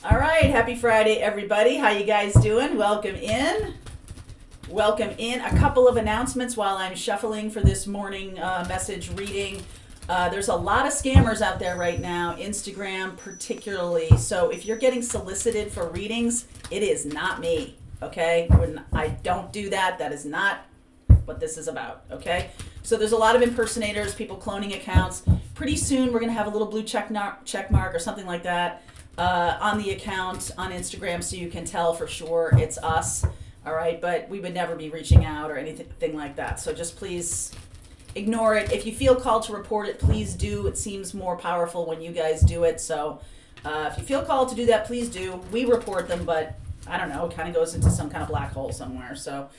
All right, happy Friday, everybody. How you guys doing? Welcome in. Welcome in. A couple of announcements while I'm shuffling for this morning message reading. There's a lot of scammers out there right now, Instagram particularly. So if you're getting solicited for readings, it is not me, okay? I don't do that. That is not what this is about, okay? So there's a lot of impersonators, people cloning accounts. Pretty soon we're going to have a little blue check mark or something like that on the account on Instagram so you can tell for sure it's us, all right? But we would never be reaching out or anything like that. So just please ignore it. If you feel called to report it, please do. It seems more powerful when you guys do it. So if you feel called to do that, please do. We report them, but I don't know, it kind of goes into some kind of black hole somewhere. So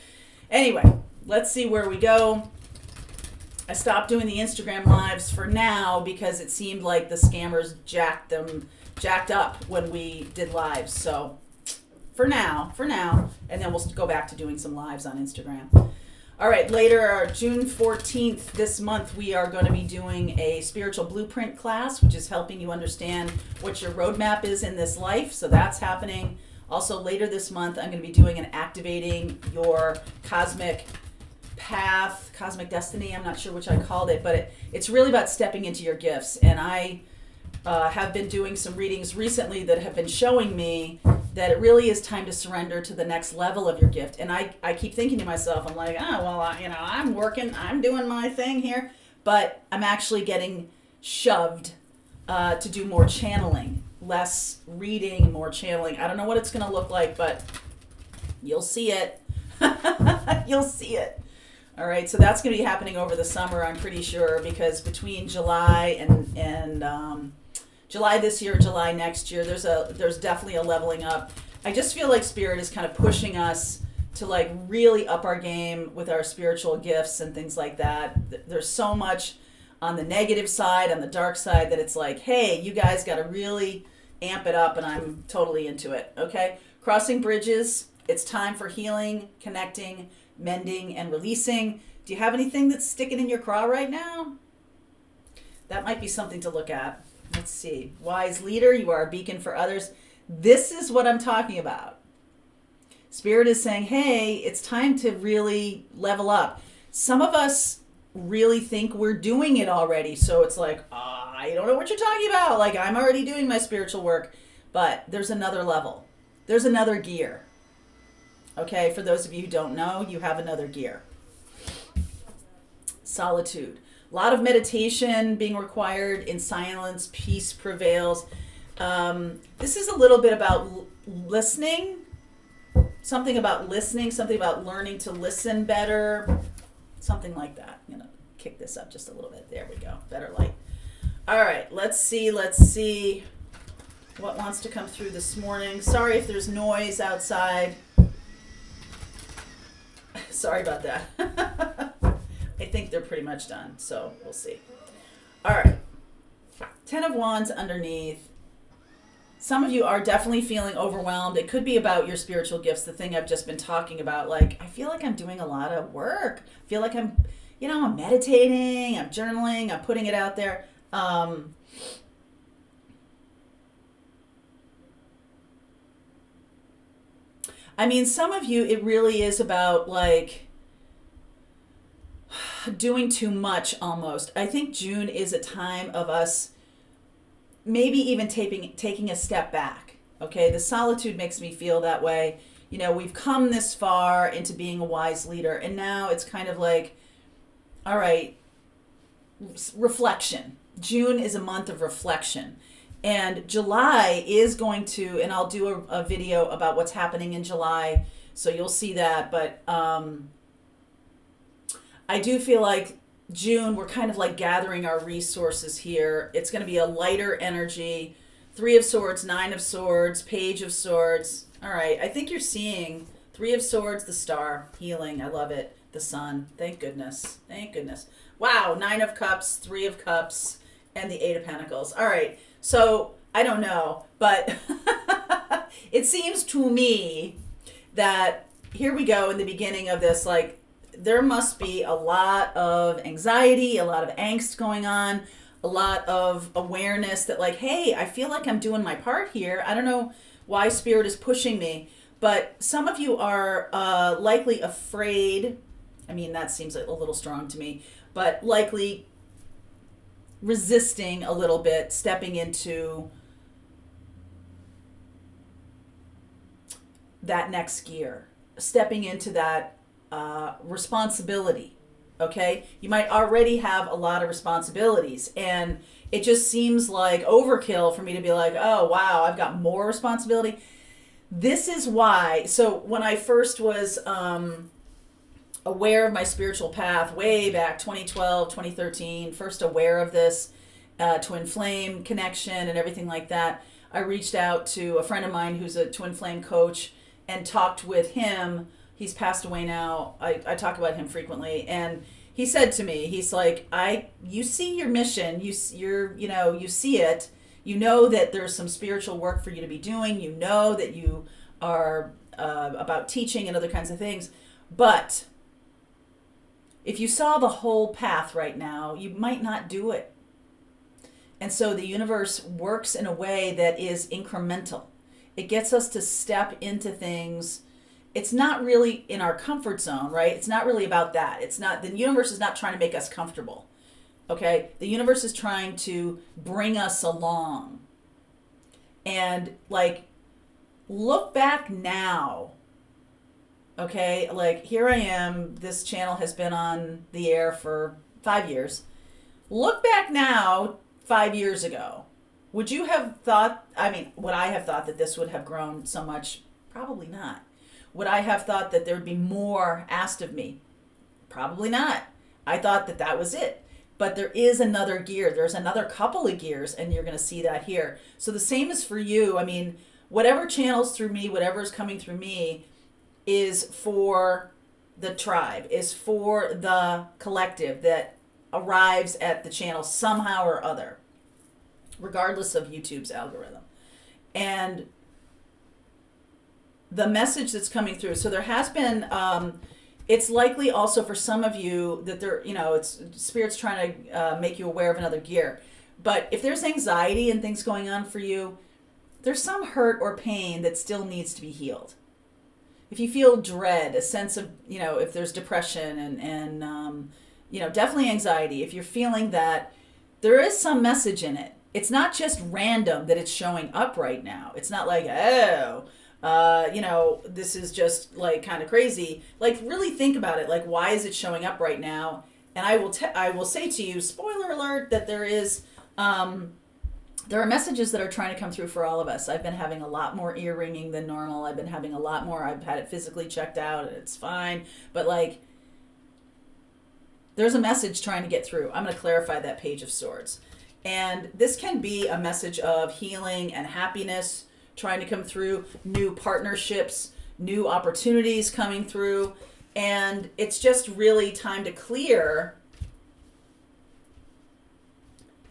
anyway, let's see where we go. I stopped doing the Instagram lives for now because it seemed like the scammers jacked up when we did lives. So for now, and then we'll go back to doing some lives on Instagram. All right, later, June 14th this month, we are going to be doing a spiritual blueprint class, which is helping you understand what your roadmap is in this life. So that's happening. Also later this month, I'm going to be doing an activating your cosmic path, cosmic destiny. I'm not sure which I called it, but it's really about stepping into your gifts. And I have been doing some readings recently that have been showing me that it really is time to surrender to the next level of your gift. And I keep thinking to myself, I'm like, I'm working, I'm doing my thing here, but I'm actually getting shoved to do more channeling, less reading, more channeling. I don't know what it's going to look like, but you'll see it. You'll see it. All right, so that's going to be happening over the summer, I'm pretty sure, because between July and July this year, July next year, there's definitely a leveling up. I just feel like Spirit is kind of pushing us to like really up our game with our spiritual gifts and things like that. There's so much on the negative side, on the dark side, that it's like, hey, you guys got to really amp it up, and I'm totally into it, okay? Crossing bridges, it's time for healing, connecting, mending, and releasing. Do you have anything that's sticking in your craw right now? That might be something to look at. Let's see. Wise leader, you are a beacon for others. This is what I'm talking about. Spirit is saying, hey, it's time to really level up. Some of us really think we're doing it already. So it's like, I don't know what you're talking about. Like, I'm already doing my spiritual work. But there's another level. There's another gear. Okay, for those of you who don't know, you have another gear. Solitude. A lot of meditation being required. In silence, peace prevails. This is a little bit about listening. Something about listening, something about learning to listen better. Something like that. I'm going to kick this up just a little bit. There we go. Better light. All right, let's see what wants to come through this morning. Sorry if there's noise outside. Sorry about that. I think they're pretty much done, so we'll see. All right. 10 of Wands underneath. Some of you are definitely feeling overwhelmed. It could be about your spiritual gifts, the thing I've just been talking about. Like, I feel like I'm doing a lot of work. I feel like I'm meditating, I'm journaling, I'm putting it out there. I mean, some of you, it really is about like doing too much almost. I think June is a time of us maybe even taking a step back. Okay, the solitude makes me feel that way. You know, we've come this far into being a wise leader, and now it's kind of like, all right, reflection. June is a month of reflection. And July is going to, and I'll do a video about what's happening in July, so you'll see that. But I do feel like June, we're kind of like gathering our resources here. It's going to be a lighter energy. 3 of Swords, 9 of Swords, Page of Swords. All right, I think you're seeing 3 of Swords, the Star, healing. I love it. The Sun. Thank goodness. Thank goodness. Wow, 9 of Cups, 3 of Cups, and the 8 of Pentacles. All right. So, I don't know, but it seems to me that here we go in the beginning of this, like, there must be a lot of anxiety, a lot of angst going on, a lot of awareness that like, hey, I feel like I'm doing my part here. I don't know why Spirit is pushing me. But some of you are likely afraid. I mean, that seems a little strong to me, but likely resisting a little bit, stepping into that next gear, stepping into that responsibility. Okay, you might already have a lot of responsibilities, and it just seems like overkill for me to be like, oh wow, I've got more responsibility. This is why. So when I first was aware of my spiritual path way back 2012, 2013, first aware of this twin flame connection and everything like that, I reached out to a friend of mine who's a twin flame coach and talked with him. He's passed away now. I talk about him frequently, and he said to me, he's like, you see your mission, you see it, you know that there's some spiritual work for you to be doing, you know that you are about teaching and other kinds of things, but if you saw the whole path right now, you might not do it. And so the universe works in a way that is incremental. It gets us to step into things. It's not really in our comfort zone, right? It's not really about that. It's not, the universe is not trying to make us comfortable. Okay? The universe is trying to bring us along. And like, look back now. Okay? Like, here I am. This channel has been on the air for 5 years. Look back now, 5 years ago. Would you have thought, would I have thought that this would have grown so much? Probably not. Would I have thought that there would be more asked of me? Probably not. I thought that that was it. But there is another gear. There's another couple of gears, and you're going to see that here. So the same is for you. I mean, whatever channels through me, whatever is coming through me is for the tribe, is for the collective that arrives at the channel somehow or other, regardless of YouTube's algorithm. And the message that's coming through, so there has been, it's likely also for some of you that there, it's Spirit's trying to make you aware of another gear. But if there's anxiety and things going on for you, there's some hurt or pain that still needs to be healed. If you feel dread, a sense of, if there's depression and definitely anxiety, if you're feeling that, there is some message in it. It's not just random that it's showing up right now. It's not like, this is just like kind of crazy. Like, really think about it. Like, why is it showing up right now? And I will say to you, spoiler alert, that there are messages that are trying to come through for all of us. I've been having a lot more ear ringing than normal. I've been having a lot more. I've had it physically checked out, and it's fine. But like, there's a message trying to get through. I'm going to clarify that Page of Swords. And this can be a message of healing and happiness trying to come through, new partnerships, new opportunities coming through. And it's just really time to clear.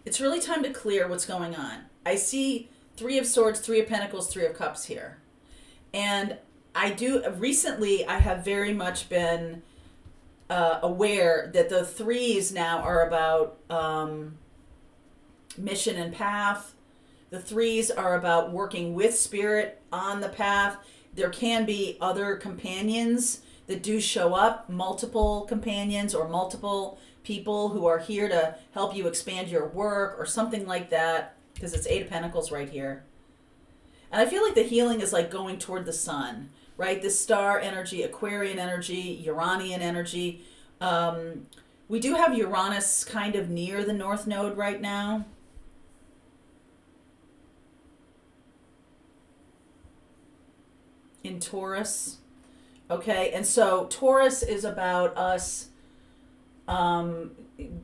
It's really time to clear what's going on. I see 3 of Swords, 3 of Pentacles, 3 of Cups here. And recently I have very much been aware that the 3s now are about mission and path. The 3s are about working with Spirit on the path. There can be other companions that do show up, multiple companions or multiple people who are here to help you expand your work or something like that, because it's 8 of Pentacles right here. And I feel like the healing is like going toward the sun, right? This star energy, Aquarian energy, Uranian energy. We do have Uranus kind of near the North Node right now. In Taurus. Okay, and so Taurus is about us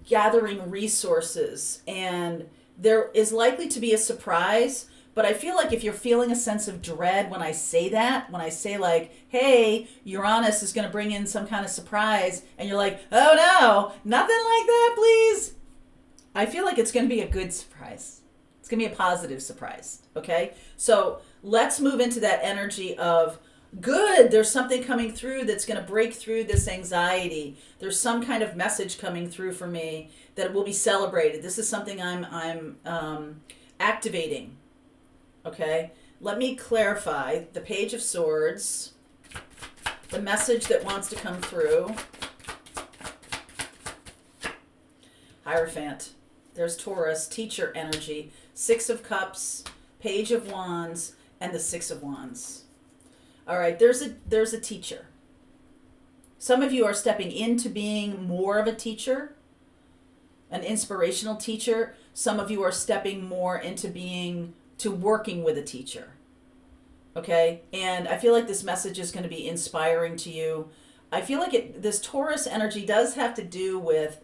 gathering resources, and there is likely to be a surprise, but I feel like if you're feeling a sense of dread when I say that, when I say like, hey, Uranus is going to bring in some kind of surprise, and you're like, oh no, nothing like that, please. I feel like it's going to be a good surprise. It's going to be a positive surprise, okay? So let's move into that energy of good. There's something coming through that's going to break through this anxiety. There's some kind of message coming through for me that will be celebrated. This is something I'm activating. Okay. let me clarify the Page of Swords, the message that wants to come through. Hierophant. There's Taurus, teacher energy, Six of Cups, Page of Wands, and the Six of Wands. All right, there's a teacher. Some of you are stepping into being more of a teacher, an inspirational teacher. Some of you are stepping more into working with a teacher. Okay? And I feel like this message is going to be inspiring to you. I feel like this Taurus energy does have to do with,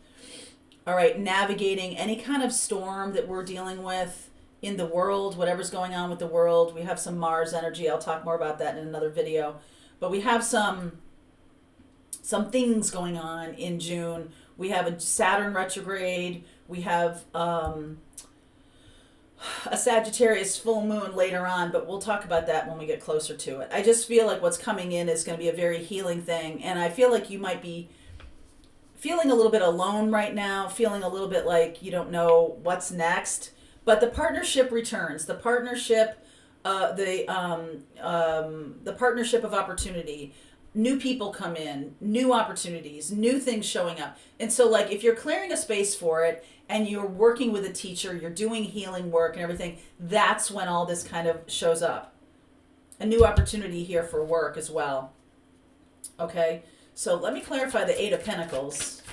all right, navigating any kind of storm that we're dealing with in the world, whatever's going on with the world. We have some Mars energy. I'll talk more about that in another video. But we have some things going on in June. We have a Saturn retrograde. We have a Sagittarius full moon later on, but we'll talk about that when we get closer to it. I just feel like what's coming in is going to be a very healing thing. And I feel like you might be feeling a little bit alone right now, feeling a little bit like you don't know what's next. But the partnership returns. The partnership, the partnership of opportunity. New people come in, new opportunities, new things showing up. And so, like, if you're clearing a space for it and you're working with a teacher, you're doing healing work and everything, that's when all this kind of shows up. A new opportunity here for work as well. Okay? So let me clarify the Eight of Pentacles.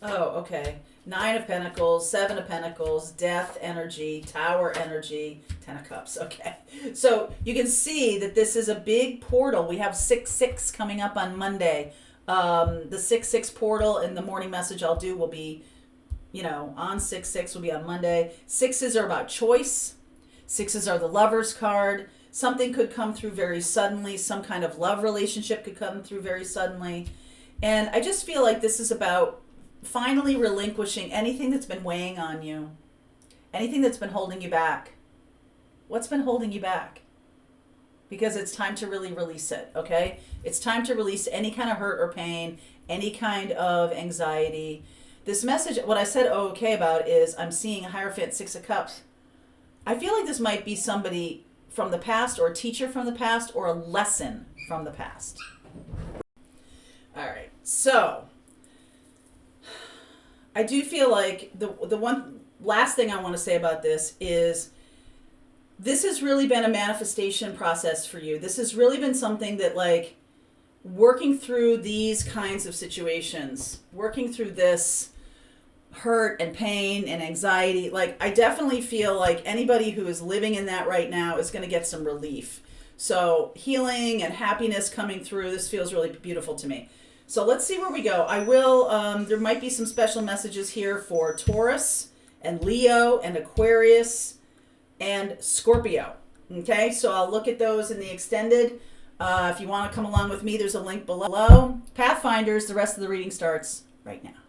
Oh, okay. Nine of Pentacles, Seven of Pentacles, Death energy, Tower energy, Ten of Cups. Okay. So you can see that this is a big portal. We have 6/6 coming up on Monday. The 6/6 portal and the morning message I'll do will be, on 6/6 will be on Monday. Sixes are about choice. Sixes are the Lover's card. Something could come through very suddenly. Some kind of love relationship could come through very suddenly. And I just feel like this is about finally relinquishing anything that's been weighing on you. Anything that's been holding you back. What's been holding you back? Because it's time to really release it, okay? It's time to release any kind of hurt or pain, any kind of anxiety. This message, what I said okay about is I'm seeing a Hierophant, Six of Cups. I feel like this might be somebody from the past or a teacher from the past or a lesson from the past. All right, so I do feel like the one last thing I want to say about this is this has really been a manifestation process for you. This has really been something that, like, working through these kinds of situations, working through this hurt and pain and anxiety, like, I definitely feel like anybody who is living in that right now is going to get some relief. So healing and happiness coming through, this feels really beautiful to me. So let's see where we go. I will, there might be some special messages here for Taurus and Leo and Aquarius and Scorpio. Okay, so I'll look at those in the extended. If you want to come along with me, there's a link below. Pathfinders, the rest of the reading starts right now.